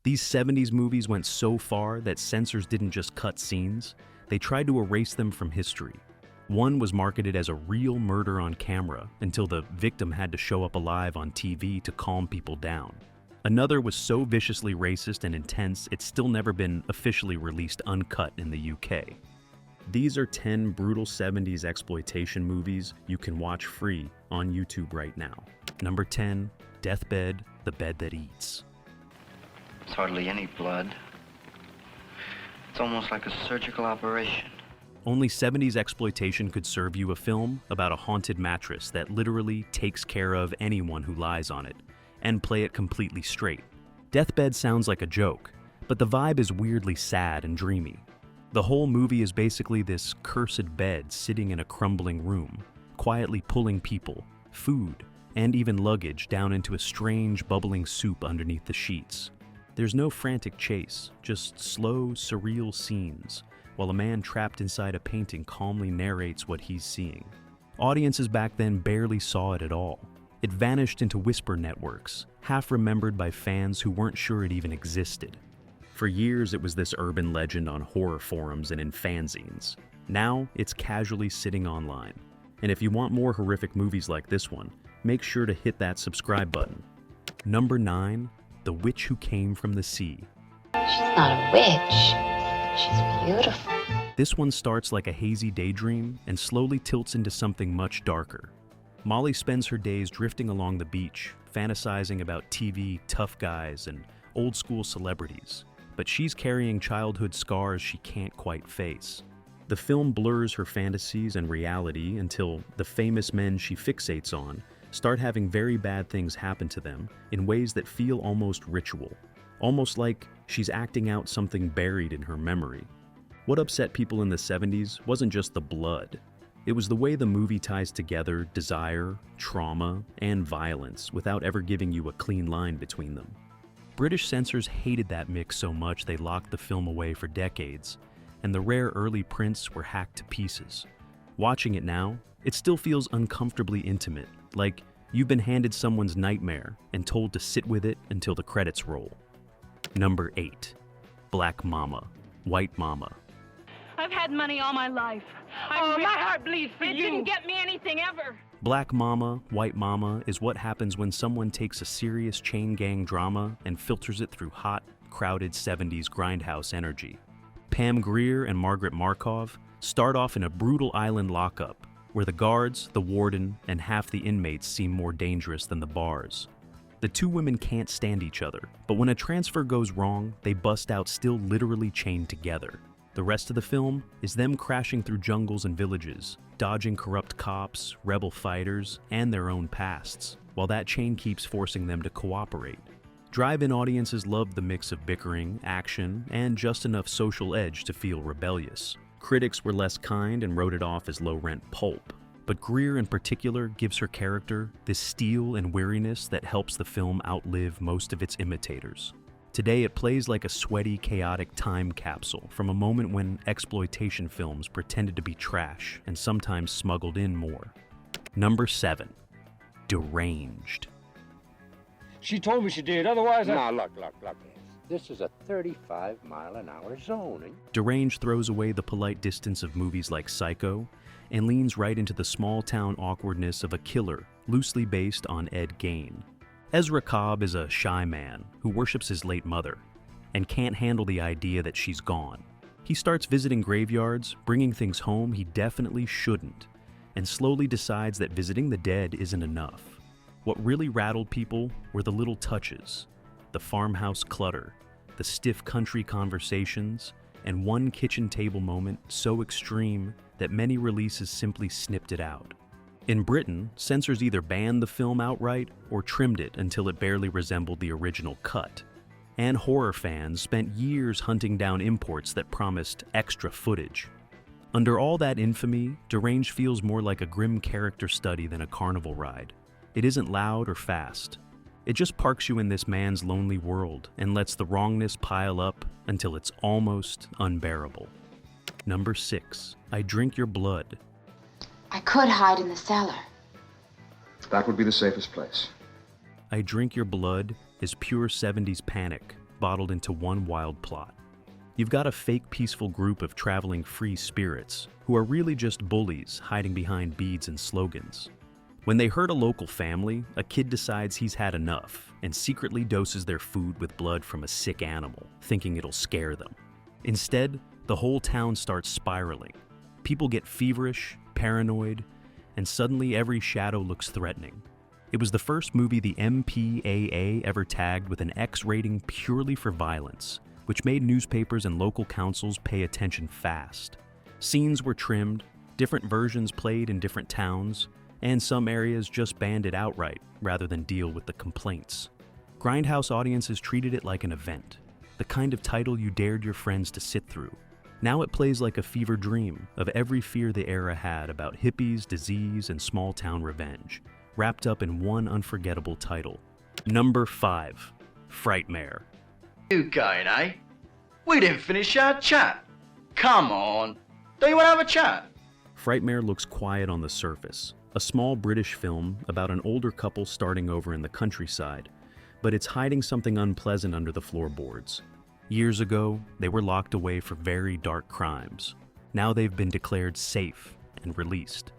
These 70s movies went so far that censors didn't just cut scenes, they tried to erase them from history. One was marketed as a real murder on camera until the victim had to show up alive on TV to calm people down. Another was so viciously racist and intense it's still never been officially released uncut in the UK. These are 10 brutal 70s exploitation movies you can watch free on YouTube right now. Number 10, Deathbed, The Bed That Eats. It's hardly any blood. It's almost like a surgical operation. Only 70s exploitation could serve you a film about a haunted mattress that literally takes care of anyone who lies on it, and play it completely straight. Deathbed sounds like a joke, but the vibe is weirdly sad and dreamy. The whole movie is basically this cursed bed sitting in a crumbling room, quietly pulling people, food, and even luggage down into a strange bubbling soup underneath the sheets. There's no frantic chase, just slow, surreal scenes, while a man trapped inside a painting calmly narrates what he's seeing. Audiences back then barely saw it at all. It vanished into whisper networks, half remembered by fans who weren't sure it even existed. For years, it was this urban legend on horror forums and in fanzines. Now, it's casually sitting online. And if you want more horrific movies like this one, make sure to hit that subscribe button. Number 9, The Witch Who Came from the Sea. She's not a witch. She's beautiful. This one starts like a hazy daydream and slowly tilts into something much darker. Molly spends her days drifting along the beach, fantasizing about TV, tough guys, and old-school celebrities. But she's carrying childhood scars she can't quite face. The film blurs her fantasies and reality until the famous men she fixates on start having very bad things happen to them in ways that feel almost ritual, almost like she's acting out something buried in her memory. What upset people in the 70s wasn't just the blood. It was the way the movie ties together desire, trauma, and violence without ever giving you a clean line between them. British censors hated that mix so much they locked the film away for decades, and the rare early prints were hacked to pieces. Watching it now, it still feels uncomfortably intimate, like you've been handed someone's nightmare and told to sit with it until the credits roll. Number 8, Black Mama, White Mama. I've had money all my life. My heart bleeds for It you. didn't get me anything ever. Black Mama, White Mama is what happens when someone takes a serious chain gang drama and filters it through hot, crowded 70s grindhouse energy. Pam Grier and Margaret Markov start off in a brutal island lockup, where the guards, the warden, and half the inmates seem more dangerous than the bars. The two women can't stand each other, but when a transfer goes wrong, they bust out still literally chained together. The rest of the film is them crashing through jungles and villages, dodging corrupt cops, rebel fighters, and their own pasts, while that chain keeps forcing them to cooperate. Drive-in audiences loved the mix of bickering, action, and just enough social edge to feel rebellious. Critics were less kind and wrote it off as low-rent pulp. But Grier in particular gives her character this steel and weariness that helps the film outlive most of its imitators. Today it plays like a sweaty, chaotic time capsule from a moment when exploitation films pretended to be trash and sometimes smuggled in more. Number 7, Deranged. She told me she did, otherwise Now, look. This is a 35-mile-an-hour zone. Deranged throws away the polite distance of movies like Psycho and leans right into the small-town awkwardness of a killer loosely based on Ed Gein. Ezra Cobb is a shy man who worships his late mother and can't handle the idea that she's gone. He starts visiting graveyards, bringing things home he definitely shouldn't, and slowly decides that visiting the dead isn't enough. What really rattled people were the little touches, the farmhouse clutter, the stiff country conversations, and one kitchen table moment so extreme that many releases simply snipped it out. In Britain, censors either banned the film outright or trimmed it until it barely resembled the original cut. And horror fans spent years hunting down imports that promised extra footage. Under all that infamy, Deranged feels more like a grim character study than a carnival ride. It isn't loud or fast. It just parks you in this man's lonely world and lets the wrongness pile up until it's almost unbearable. Number 6, I Drink Your Blood. I could hide in the cellar. That would be the safest place. I Drink Your Blood is pure 70s panic, bottled into one wild plot. You've got a fake peaceful group of traveling free spirits who are really just bullies hiding behind beads and slogans. When they hurt a local family, a kid decides he's had enough and secretly doses their food with blood from a sick animal, thinking it'll scare them. Instead, the whole town starts spiraling. People get feverish, paranoid, and suddenly every shadow looks threatening. It was the first movie the MPAA ever tagged with an X rating purely for violence, which made newspapers and local councils pay attention fast. Scenes were trimmed, different versions played in different towns, and some areas just banned it outright rather than deal with the complaints. Grindhouse audiences treated it like an event, the kind of title you dared your friends to sit through. Now it plays like a fever dream of every fear the era had about hippies, disease, and small-town revenge, wrapped up in one unforgettable title. Number 5, Frightmare. You going, eh? We didn't finish our chat. Come on. Don't you want to have a chat? Frightmare looks quiet on the surface, a small British film about an older couple starting over in the countryside, but it's hiding something unpleasant under the floorboards. Years ago, they were locked away for very dark crimes. Now they've been declared safe and released.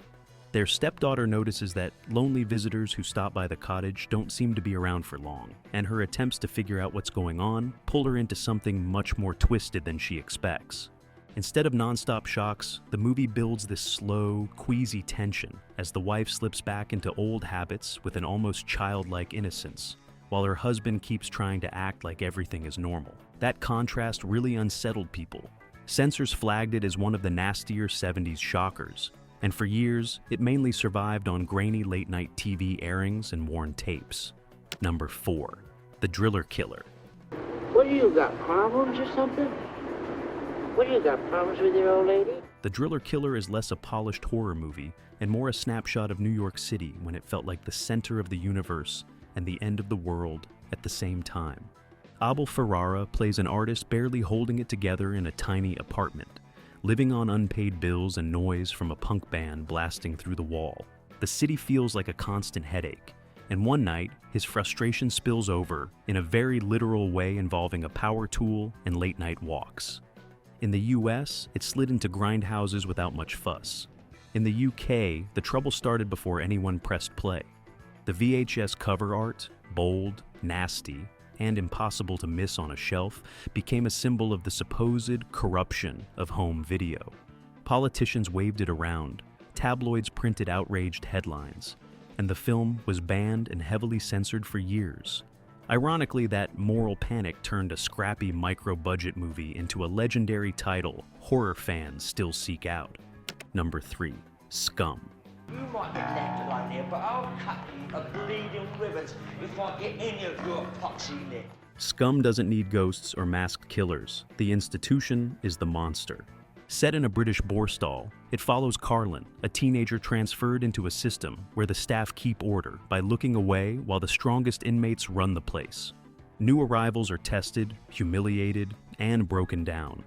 Their stepdaughter notices that lonely visitors who stop by the cottage don't seem to be around for long, and her attempts to figure out what's going on pull her into something much more twisted than she expects. Instead of nonstop shocks, the movie builds this slow, queasy tension as the wife slips back into old habits with an almost childlike innocence, while her husband keeps trying to act like everything is normal. That contrast really unsettled people. Censors flagged it as one of the nastier 70s shockers, and for years, it mainly survived on grainy late-night TV airings and worn tapes. Number 4, The Driller Killer. What do you got, problems or something? What do you got, problems with your old lady? The Driller Killer is less a polished horror movie and more a snapshot of New York City when it felt like the center of the universe and the end of the world at the same time. Abel Ferrara plays an artist barely holding it together in a tiny apartment, living on unpaid bills and noise from a punk band blasting through the wall. The city feels like a constant headache, and one night, his frustration spills over in a very literal way involving a power tool and late-night walks. In the US, it slid into grindhouses without much fuss. In the UK, the trouble started before anyone pressed play. The VHS cover art, bold, nasty, and impossible to miss on a shelf, became a symbol of the supposed corruption of home video. Politicians waved it around, tabloids printed outraged headlines, and the film was banned and heavily censored for years. Ironically, that moral panic turned a scrappy micro-budget movie into a legendary title horror fans still seek out. Number 3, Scum. You might be left alone here, but I'll cut you a bleeding ribbons if I get any of your poxy lip. Scum doesn't need ghosts or masked killers. The institution is the monster. Set in a British borstal, it follows Carlin, a teenager transferred into a system where the staff keep order by looking away while the strongest inmates run the place. New arrivals are tested, humiliated, and broken down,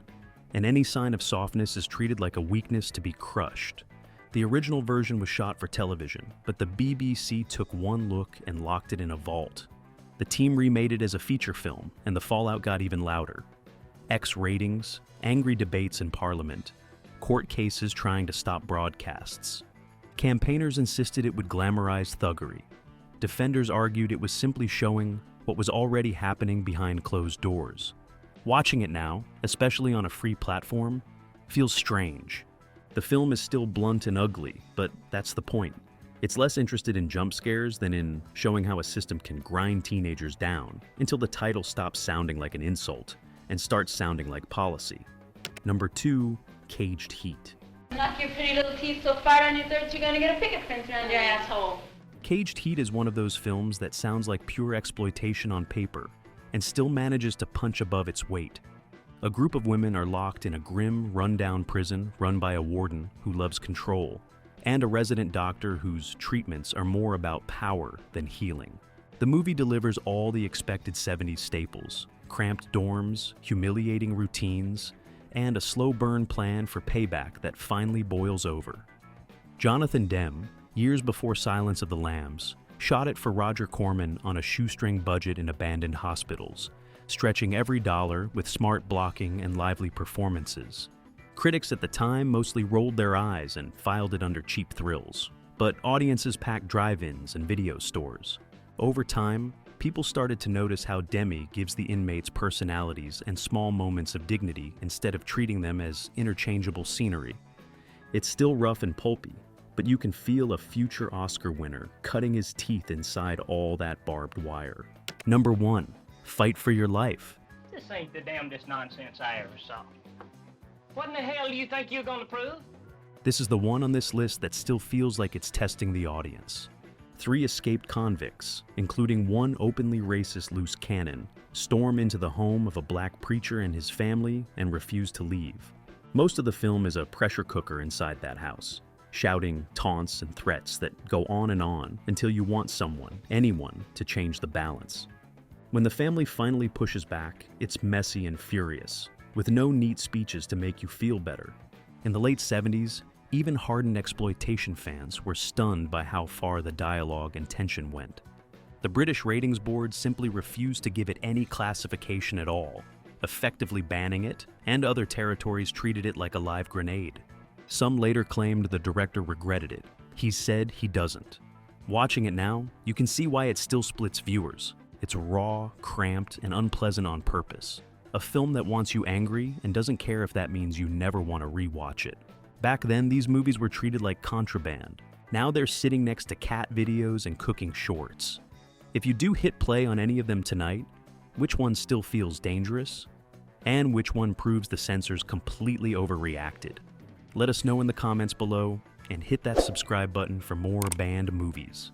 and any sign of softness is treated like a weakness to be crushed. The original version was shot for television, but the BBC took one look and locked it in a vault. The team remade it as a feature film, and the fallout got even louder. X ratings, angry debates in Parliament, court cases trying to stop broadcasts. Campaigners insisted it would glamorize thuggery. Defenders argued it was simply showing what was already happening behind closed doors. Watching it now, especially on a free platform, feels strange. The film is still blunt and ugly, but that's the point. It's less interested in jump scares than in showing how a system can grind teenagers down until the title stops sounding like an insult and starts sounding like policy. Number 2, Caged Heat. Knock your pretty little teeth so far on your throat you're gonna get a picket fence around your asshole. Caged Heat is one of those films that sounds like pure exploitation on paper and still manages to punch above its weight. A group of women are locked in a grim, run-down prison run by a warden who loves control, and a resident doctor whose treatments are more about power than healing. The movie delivers all the expected 70s staples: cramped dorms, humiliating routines, and a slow burn plan for payback that finally boils over. Jonathan Demme, years before Silence of the Lambs, shot it for Roger Corman on a shoestring budget in abandoned hospitals, stretching every dollar with smart blocking and lively performances. Critics at the time mostly rolled their eyes and filed it under cheap thrills, but audiences packed drive-ins and video stores. Over time, people started to notice how Demi gives the inmates personalities and small moments of dignity instead of treating them as interchangeable scenery. It's still rough and pulpy, but you can feel a future Oscar winner cutting his teeth inside all that barbed wire. Number 1. Fight for your life. This ain't the damnedest nonsense I ever saw. What in the hell do you think you're gonna prove? This is the one on this list that still feels like it's testing the audience. 3 escaped convicts, including one openly racist loose cannon, storm into the home of a black preacher and his family and refuse to leave. Most of the film is a pressure cooker inside that house, shouting taunts and threats that go on until you want someone, anyone, to change the balance. When the family finally pushes back, it's messy and furious, with no neat speeches to make you feel better. In the late 70s, even hardened exploitation fans were stunned by how far the dialogue and tension went. The British Ratings Board simply refused to give it any classification at all, effectively banning it, and other territories treated it like a live grenade. Some later claimed the director regretted it. He said he doesn't. Watching it now, you can see why it still splits viewers. It's raw, cramped, and unpleasant on purpose. A film that wants you angry and doesn't care if that means you never want to rewatch it. Back then, these movies were treated like contraband. Now they're sitting next to cat videos and cooking shorts. If you do hit play on any of them tonight, which one still feels dangerous? And which one proves the censors completely overreacted? Let us know in the comments below, and hit that subscribe button for more banned movies.